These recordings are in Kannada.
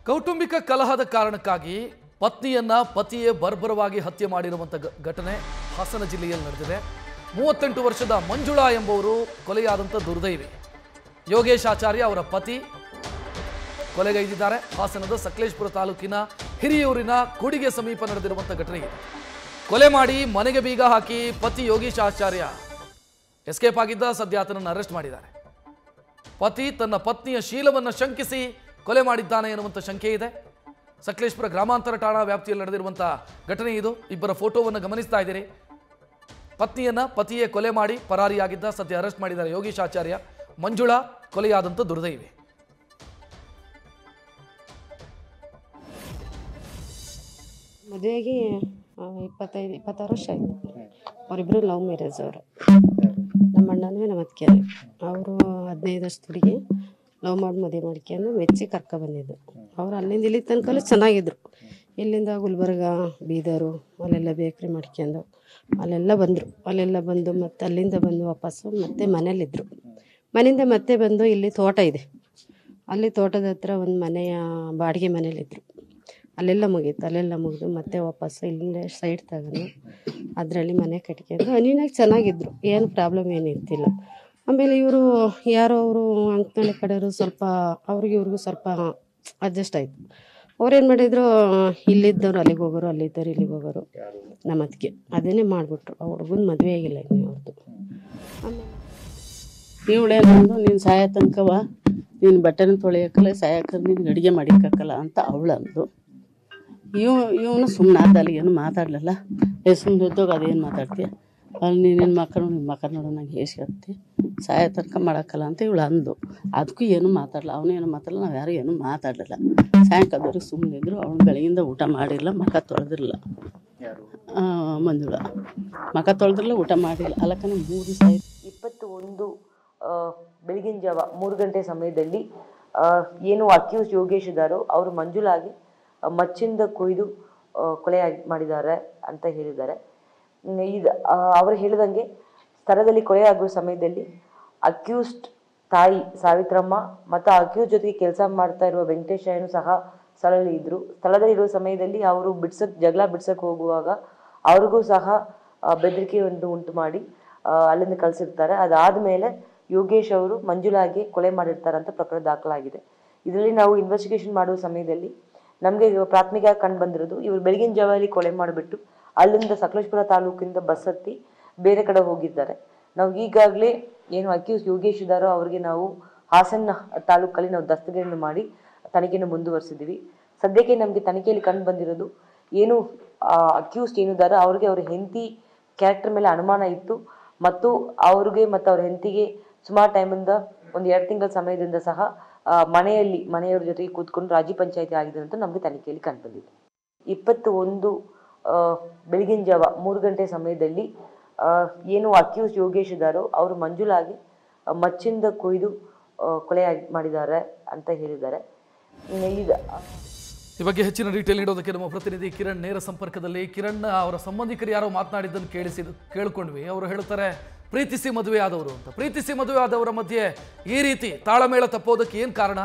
ಕೌಟುಂಬಿಕ ಕಲಹದ ಕಾರಣಕ್ಕಾಗಿ ಪತ್ನಿಯನ್ನ ಪತಿಯೇ ಬರ್ಬರವಾಗಿ ಹತ್ಯೆ ಮಾಡಿರುವಂತ ಘಟನೆ ಹಾಸನ ಜಿಲ್ಲೆಯಲ್ಲಿ ನಡೆದಿದೆ. 38 ವರ್ಷದ ಮಂಜುಳಾ ಎಂಬುವರು ಕೊಲೆಯಾದಂತ ದುರ್ದೈವಿ. ಯೋಗೇಶ್ ಆಚಾರ್ಯ ಅವರ ಪತಿ ಕೊಲೆಗೈದಿದ್ದಾರೆ. ಹಾಸನದ ಸಕಲೇಶಪುರ ತಾಲೂಕಿನ ಹಿರಿಯೂರಿನ ಕೂಡಿಗೆ ಸಮೀಪ ನಡೆದಿರುವಂತ ಘಟನೆ ಇದೆ. ಕೊಲೆ ಮಾಡಿ ಮನೆಗೆ ಬೀಗ ಹಾಕಿ ಪತಿ ಯೋಗೇಶ್ ಆಚಾರ್ಯ ಎಸ್ಕೇಪ್ ಆಗಿದ್ದ. ಸದ್ಯ ಆತನನ್ನು ಅರೆಸ್ಟ್ ಮಾಡಿದ್ದಾರೆ. ಪತಿ ತನ್ನ ಪತ್ನಿಯ ಶೀಲವನ್ನು ಶಂಕಿಸಿ ಕೊಲೆ ಮಾಡಿದ್ದಾನೆ ಎನ್ನುವಂತ ಶಂಕೆ ಇದೆ. ಸಕಲೇಶಪುರ ಗ್ರಾಮಾಂತರ ಠಾಣಾ ವ್ಯಾಪ್ತಿಯಲ್ಲಿ ನಡೆದಿರುವಂತಹ ಘಟನೆ ಇದು. ಇಬ್ಬರ ಫೋಟೋವನ್ನು ಗಮನಿಸ್ತಾ ಇದ್ದೀರಿ. ಪತ್ನಿಯನ್ನ ಪತಿಯೇ ಕೊಲೆ ಮಾಡಿ ಪರಾರಿಯಾಗಿದ್ದ. ಸದ್ಯ ಅರೆಸ್ಟ್ ಮಾಡಿದ್ದಾರೆ ಯೋಗೇಶ್ ಆಚಾರ್ಯ. ಮಂಜುಳಾ ಕೊಲೆಯಾದಂತ ದುರ್ದೈವಿ. ಮದುವೆಗೆ 26 ವರ್ಷ ಆಯಿತು. ಅವರಿಬ್ಬರು ಲವ್ ಮ್ಯಾರೇಜ್. ಅವರು ನಮ್ಮ ಅಣ್ಣನೂ ನಮ್ಮ ಅತ್ತಿಗೆ ಅವರು 15 ವರ್ಷದ ಹುಡುಗಿ ಲವ್ ಮಾಡಿ ಮದುವೆ ಮಾಡ್ಕೊಂಡು ಮೆಚ್ಚಿ ಬಂದಿದ್ದು. ಅವ್ರು ಅಲ್ಲಿಂದ ಇಲ್ಲಿ ತನಕ ಚೆನ್ನಾಗಿದ್ರು. ಇಲ್ಲಿಂದ ಗುಲ್ಬರ್ಗ, ಬೀದರು ಅಲ್ಲೆಲ್ಲ ಬೇಕ್ರಿ ಮಾಡ್ಕೊಂಡು ಅಲ್ಲೆಲ್ಲ ಬಂದು ಮತ್ತು ಅಲ್ಲಿಂದ ಬಂದು ವಾಪಸ್ಸು ಮತ್ತೆ ಮನೇಲಿದ್ದರು. ಮನೆಯಿಂದ ಮತ್ತೆ ಬಂದು ಇಲ್ಲಿ ತೋಟ ಇದೆ, ಅಲ್ಲಿ ತೋಟದ ಹತ್ರ ಒಂದು ಮನೆಯ ಬಾಡಿಗೆ ಮನೇಲಿದ್ದರು. ಅಲ್ಲೆಲ್ಲ ಮುಗಿದು ಮತ್ತೆ ವಾಪಸ್ಸು ಇಲ್ಲೇ ಸೈಡ್ ತಗೊಂಡು ಅದರಲ್ಲಿ ಮನೆ ಕಟ್ಕೊಂಡು ಅನಿನಾಗಿ ಚೆನ್ನಾಗಿದ್ರು. ಏನು ಪ್ರಾಬ್ಲಮ್ ಏನು ಇರ್ತಿಲ್ಲ. ಆಮೇಲೆ ಇವರು ಯಾರೋ ಅವರು ಅಂಕನಳ್ಳಿ ಕಡೆಯವರು ಸ್ವಲ್ಪ ಇವ್ರಿಗೂ ಸ್ವಲ್ಪ ಅಡ್ಜಸ್ಟ್ ಆಯಿತು. ಅವ್ರೇನು ಮಾಡಿದ್ರು, ಇಲ್ಲಿದ್ದವ್ರು ಅಲ್ಲಿಗೆ ಹೋಗೋರು, ಅಲ್ಲಿದ್ದವ್ರು ಇಲ್ಲಿಗೆ ಹೋಗೋರು. ನಮ್ಮ ಅತ್ತಿಗೆ ಅದನ್ನೇ ಮಾಡಿಬಿಟ್ರು. ಆ ಹುಡುಗನ ಮದುವೆ ಆಗಿಲ್ಲ ಇನ್ನು ಅವ್ರದ್ದು. ಆಮೇಲೆ ಇವಳೇನಂದು ನೀನು ಸಾಯ ತನಕವ ನೀನು ಬಟ್ಟೆನ ತೊಳೆಯೋಕ್ಕಲ್ಲ, ಸಾಯಕ್ಕೆ ನೀನು ಅಡುಗೆ ಮಾಡಿಕ್ಕಲ್ಲ ಅಂತ ಅವಳಂದು. ಇವನು ಸುಮ್ಮನೆ ಆದಲ್ಲಿ ಏನು ಮಾತಾಡಲಿಲ್ಲ. ಸುಮ್ಮನೆ ಇದ್ದಾಗ ಅದೇನು ಮಾತಾಡ್ತೀಯ, ಅಲ್ಲಿ ನಿನ್ನ ಮಕ್ಕಳು ನೋಡು ನಂಗೆ ಹೇಸ್ಕತ್ತಿ ಸಾಯ ತನಕ ಮಾಡೋಕ್ಕಲ್ಲ ಅಂತ ಇವಳು ಅಂದು. ಅದಕ್ಕೂ ಏನೂ ಮಾತಾಡಲ್ಲ, ಅವನೇನು ಮಾತಾಡಲ್ಲ, ನಾವು ಯಾರು ಏನೂ ಮಾತಾಡಲಿಲ್ಲ. ಸಾಯಂಕಾಲದವ್ರಿಗೆ ಸುಮ್ಮನೆ ಇದ್ದರು. ಅವಳು ಬೆಳಗಿಂದ ಊಟ ಮಾಡಿರಲಿಲ್ಲ, ಮುಖ ತೊಳೆದಿರಲಿಲ್ಲ. ಮಂಜುಳಾ ಮುಖ ತೊಳೆದಿರಲಿಲ್ಲ, ಊಟ ಮಾಡಿಲ್ಲ. ಅಲ್ಲಕ್ಕನ 3 ದಿವಸ ಆಯಿತು. 21 ಬೆಳಗಿನ ಜಾವ 3 ಗಂಟೆ ಸಮಯದಲ್ಲಿ ಏನು ಅಕ್ಯೂಸ್ ಯೋಗೇಶ್ ಇದ್ದಾರೋ ಅವರು ಮಂಜುಳಾಗಿ ಮಚ್ಚಿಂದ ಕೊಯ್ದು ಕೊಲೆ ಮಾಡಿದ್ದಾರೆ ಅಂತ ಹೇಳಿದ್ದಾರೆ. ಇದು ಅವರು ಹೇಳಿದಂಗೆ ಸ್ಥಳದಲ್ಲಿ ಕೊಲೆ ಆಗುವ ಸಮಯದಲ್ಲಿ ಅಕ್ಯೂಸ್ಡ್ ತಾಯಿ ಸಾವಿತ್ರಮ್ಮ ಮತ್ತು ಅಕ್ಯೂಸ್ ಜೊತೆಗೆ ಕೆಲಸ ಮಾಡ್ತಾ ಇರುವ ವೆಂಕಟೇಶಯ್ಯನು ಸಹ ಸ್ಥಳದಲ್ಲಿ ಇದ್ರು. ಸ್ಥಳದಲ್ಲಿ ಇರುವ ಸಮಯದಲ್ಲಿ ಅವರು ಜಗಳ ಬಿಡ್ಸಕ್ಕೆ ಹೋಗುವಾಗ ಅವ್ರಿಗೂ ಸಹ ಬೆದರಿಕೆ ಉಂಟು ಮಾಡಿ ಅಲ್ಲಿಂದ ಕಳಿಸಿರ್ತಾರೆ. ಅದಾದ್ಮೇಲೆ ಯೋಗೇಶ್ ಅವರು ಮಂಜುಳಾಗೆ ಕೊಲೆ ಮಾಡಿರ್ತಾರೆ ಅಂತ ಪ್ರಕರಣ ದಾಖಲಾಗಿದೆ. ಇದರಲ್ಲಿ ನಾವು ಇನ್ವೆಸ್ಟಿಗೇಷನ್ ಮಾಡುವ ಸಮಯದಲ್ಲಿ ನಮಗೆ ಪ್ರಾಥಮಿಕ ಕಂಡು ಬಂದಿರೋದು, ಇವರು ಬೆಳಗಿನ ಜಾವದಲ್ಲಿ ಕೊಲೆ ಮಾಡಿಬಿಟ್ಟು ಅಲ್ಲಿಂದ ಸಕಲೇಶಪುರ ತಾಲೂಕಿಂದ ಬಸ್ ಹತ್ತಿ ಬೇರೆ ಕಡೆ ಹೋಗಿದ್ದಾರೆ. ನಾವು ಈಗಾಗಲೇ ಏನು ಅಕ್ಯೂಸ್ ಯೋಗೇಶ್ ಇದ್ದಾರೋ ಅವ್ರಿಗೆ ನಾವು ಹಾಸನ ತಾಲೂಕಲ್ಲಿ ನಾವು ದಸ್ತಗಿರಿಯನ್ನು ಮಾಡಿ ತನಿಖೆಯನ್ನು ಮುಂದುವರಿಸಿದ್ದೀವಿ. ಸದ್ಯಕ್ಕೆ ನಮಗೆ ತನಿಖೆಯಲ್ಲಿ ಕಂಡು ಬಂದಿರೋದು ಏನು ಅಕ್ಯೂಸ್ಡ್ ಏನಿದ್ದಾರೋ ಅವ್ರಿಗೆ ಅವ್ರ ಹೆಂಡತಿ ಕ್ಯಾರೆಕ್ಟರ್ ಮೇಲೆ ಅನುಮಾನ ಇತ್ತು ಮತ್ತು ಅವ್ರಿಗೆ ಮತ್ತು ಅವ್ರ ಹೆಂಡತಿಗೆ ಸುಮಾರು ಟೈಮಿಂದ ಒಂದು 2 ತಿಂಗಳ ಸಮಯದಿಂದ ಸಹ ಮನೆಯವ್ರ ಜೊತೆಗೆ ಕೂತ್ಕೊಂಡು ರಾಜಿ ಪಂಚಾಯಿತಿ ಆಗಿದೆ ಅಂತ ನಮಗೆ ತನಿಖೆಯಲ್ಲಿ ಕಂಡು ಬಂದಿದೆ. 21 ಬೆಳಗಿನ ಜಾವ 3 ಗಂಟೆ ಸಮಯದಲ್ಲಿ ಏನು ಅಕ್ಯೂಸ್ ಯೋಗೇಶ್ ಇದ್ದಾರೋ ಅವರು ಮಂಜುಳಾಗಿ ಮಚ್ಚಿಂದ ಕೊಯ್ದು ಕೊಲೆ ಮಾಡಿದ್ದಾರೆ ಅಂತ ಹೇಳಿದ್ದಾರೆ. ಈ ಬಗ್ಗೆ ಹೆಚ್ಚಿನ ಡೀಟೇಲ್ ನೀಡೋದಕ್ಕೆ ನಮ್ಮ ಪ್ರತಿನಿಧಿ ಕಿರಣ್ ನೇರ ಸಂಪರ್ಕದಲ್ಲಿ. ಕಿರಣ್, ಅವರ ಸಂಬಂಧಿಕರು ಯಾರೋ ಮಾತನಾಡಿದ್ದನ್ನು ಕೇಳ್ಕೊಂಡ್ವಿ. ಅವರು ಹೇಳ್ತಾರೆ ಪ್ರೀತಿಸಿ ಮದುವೆ ಆದವರು ಅಂತ. ಪ್ರೀತಿಸಿ ಮದುವೆ ಆದವರ ಮಧ್ಯೆ ಈ ರೀತಿ ತಾಳಮೇಳ ತಪ್ಪೋದಕ್ಕೆ ಏನು ಕಾರಣ?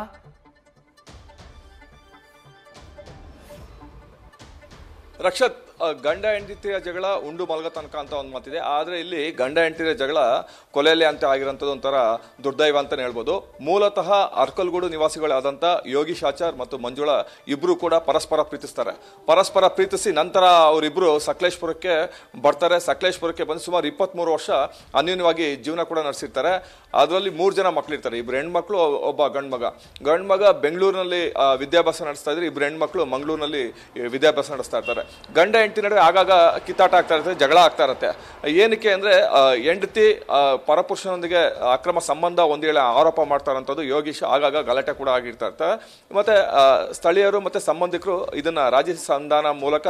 ರಕ್ಷತ್, ಗಂಡ ಹೆಂಡತಿಯ ಜಗಳ ಉಂಡು ಮಲಗ ತನಕ ಅಂತ ಒಂದು ಮಾತಿದೆ. ಆದರೆ ಇಲ್ಲಿ ಗಂಡ ಹೆಂಡತಿಯ ಜಗಳ ಕೊಲೆಯಲ್ಲಿ ಅಂತ ಆಗಿರೋಂಥದ್ದು ಒಂಥರ ದುರ್ದೈವ ಅಂತಲೇ ಹೇಳ್ಬೋದು. ಮೂಲತಃ ಅರ್ಕಲ್ಗೂಡು ನಿವಾಸಿಗಳಾದಂಥ ಯೋಗೀಶ್ ಆಚಾರ್ ಮತ್ತು ಮಂಜುಳಾ ಇಬ್ಬರು ಕೂಡ ಪರಸ್ಪರ ಪ್ರೀತಿಸಿ ನಂತರ ಅವರಿಬ್ಬರು ಸಕಲೇಶಪುರಕ್ಕೆ ಬರ್ತಾರೆ. ಸಕಲೇಶಪುರಕ್ಕೆ ಬಂದು ಸುಮಾರು 23 ವರ್ಷ ಅನ್ಯೋನ್ಯವಾಗಿ ಜೀವನ ಕೂಡ ನಡೆಸಿರ್ತಾರೆ. ಅದರಲ್ಲಿ 3 ಜನ ಮಕ್ಕಳಿರ್ತಾರೆ. 2 ಹೆಣ್ಮಕ್ಳು, ಒಬ್ಬ ಗಂಡು ಮಗ ಬೆಂಗಳೂರಿನಲ್ಲಿ ವಿದ್ಯಾಭ್ಯಾಸ ನಡೆಸ್ತಾ ಇದ್ರೆ, 2 ಹೆಣ್ಮಕ್ಳು ಮಂಗಳೂರಿನಲ್ಲಿ ವಿದ್ಯಾಭ್ಯಾಸ ನಡೆಸ್ತಾ ಇರ್ತಾರೆ. ಗಂಡ ಹೆಂಡತಿ ನಡುವೆ ಆಗಾಗ ಕಿತ್ತಾಟ ಆಗ್ತಾ ಇರುತ್ತೆ, ಜಗಳ ಆಗ್ತಾ ಇರುತ್ತೆ. ಏನಕ್ಕೆ ಅಂದರೆ ಹೆಂಡತಿ ಪರಪುರುಷನೊಂದಿಗೆ ಅಕ್ರಮ ಸಂಬಂಧ ಒಂದೇಳೆ ಆರೋಪ ಮಾಡ್ತಾರಂಥದ್ದು ಯೋಗೀಶ್ ಆಗಾಗ ಗಲಾಟೆ ಕೂಡ ಆಗಿರ್ತಾ ಇರ್ತಾರೆ. ಮತ್ತು ಸ್ಥಳೀಯರು ಮತ್ತು ಸಂಬಂಧಿಕರು ಇದನ್ನು ರಾಜಿ ಸಂಧಾನ ಮೂಲಕ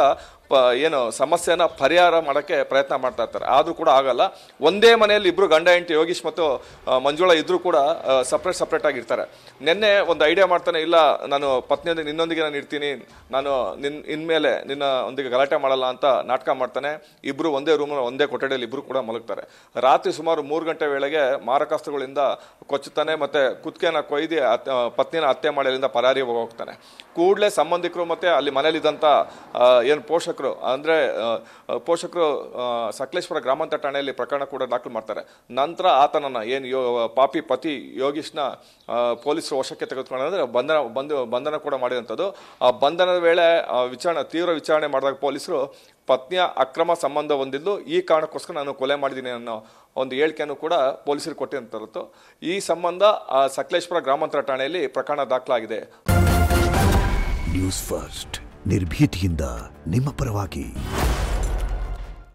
ಏನು ಸಮಸ್ಯೆನ ಪರಿಹಾರ ಮಾಡೋಕ್ಕೆ ಪ್ರಯತ್ನ ಮಾಡ್ತಾ ಇರ್ತಾರೆ. ಆದರೂ ಕೂಡ ಆಗಲ್ಲ. ಒಂದೇ ಮನೆಯಲ್ಲಿ ಇಬ್ಬರು ಗಂಡ ಹೆಂಡತಿ ಯೋಗೀಶ್ ಮತ್ತು ಮಂಜುಳಾ ಇದ್ರೂ ಕೂಡ ಸಪ್ರೇಟ್ ಆಗಿರ್ತಾರೆ. ನಿನ್ನೆ ಒಂದು ಐಡಿಯಾ ಮಾಡ್ತಾನೆ, ಇಲ್ಲ ನಾನು ಪತ್ನಿಯೊಂದಿಗೆ ನಿನ್ನೊಂದಿಗೆ ನಾನು ಇರ್ತೀನಿ, ನಾನು ಇನ್ಮೇಲೆ ನಿನ್ನ ಒಂದಿಗೆ ಗಲಾಟೆ ಮಾಡಲ್ಲ ಅಂತ ನಾಟಕ ಮಾಡ್ತಾನೆ. ಇಬ್ಬರು ಒಂದೇ ರೂಮಲ್ಲಿ ಒಂದೇ ಕೊಠಡಿಯಲ್ಲಿ ಇಬ್ಬರು ಕೂಡ ಮಲಗ್ತಾರೆ. ರಾತ್ರಿ ಸುಮಾರು 3 ಗಂಟೆ ವೇಳೆಗೆ ಮಾರಕಾಸ್ತ್ರಗಳಿಂದ ಕೊಚ್ಚುತ್ತಾನೆ, ಮತ್ತೆ ಕುತ್ತಿಗೆನ ಕೊಯ್ದು ಪತ್ನಿನ ಹತ್ಯೆ ಮಾಡಿ ಅಲ್ಲಿಂದ ಪರಾರಿ ಹೋಗ್ತಾನೆ. ಕೂಡಲೇ ಸಂಬಂಧಿಕರು ಮತ್ತು ಅಲ್ಲಿ ಮನೇಲಿದ್ದಂಥ ಏನು ಪೋಷಕರು ಅಂದರೆ ಪೋಷಕರು ಸಕಲೇಶ್ವರ ಗ್ರಾಮಾಂತರ ಠಾಣೆಯಲ್ಲಿ ಪ್ರಕರಣ ಕೂಡ ದಾಖಲು ಮಾಡ್ತಾರೆ. ನಂತರ ಆತನನ್ನು ಏನು ಪಾಪಿ ಪತಿ ಯೋಗೀಶ್ನ ಪೊಲೀಸರು ವಶಕ್ಕೆ ತೆಗೆದುಕೊಂಡ್ರೆ ಬಂಧನ ಕೂಡ ಮಾಡಿದಂಥದ್ದು. ಆ ಬಂಧನದ ವೇಳೆ ತೀವ್ರ ವಿಚಾರಣೆ ಮಾಡಿದಾಗ ಪೊಲೀಸರು ಪತ್ನಿಯ ಅಕ್ರಮ ಸಂಬಂಧ ಹೊಂದಿದ್ದು, ಈ ಕಾರಣಕ್ಕೋಸ್ಕರ ನಾನು ಕೊಲೆ ಮಾಡಿದ್ದೀನಿ ಅನ್ನೋ ಒಂದು ಹೇಳಿಕೆಯನ್ನು ಕೂಡ ಪೊಲೀಸರು ಕೊಟ್ಟಿರುವಂಥದ್ದು. ಈ ಸಂಬಂಧ ಸಕಲೇಶ್ವರ ಗ್ರಾಮಾಂತರ ಠಾಣೆಯಲ್ಲಿ ಪ್ರಕರಣ ದಾಖಲಾಗಿದೆ. ನ್ಯೂಸ್ ಫಸ್ಟ್ ನಿರ್ಭೀತಿಯಿಂದ ನಿಮ್ಮ ಪರವಾಗಿ.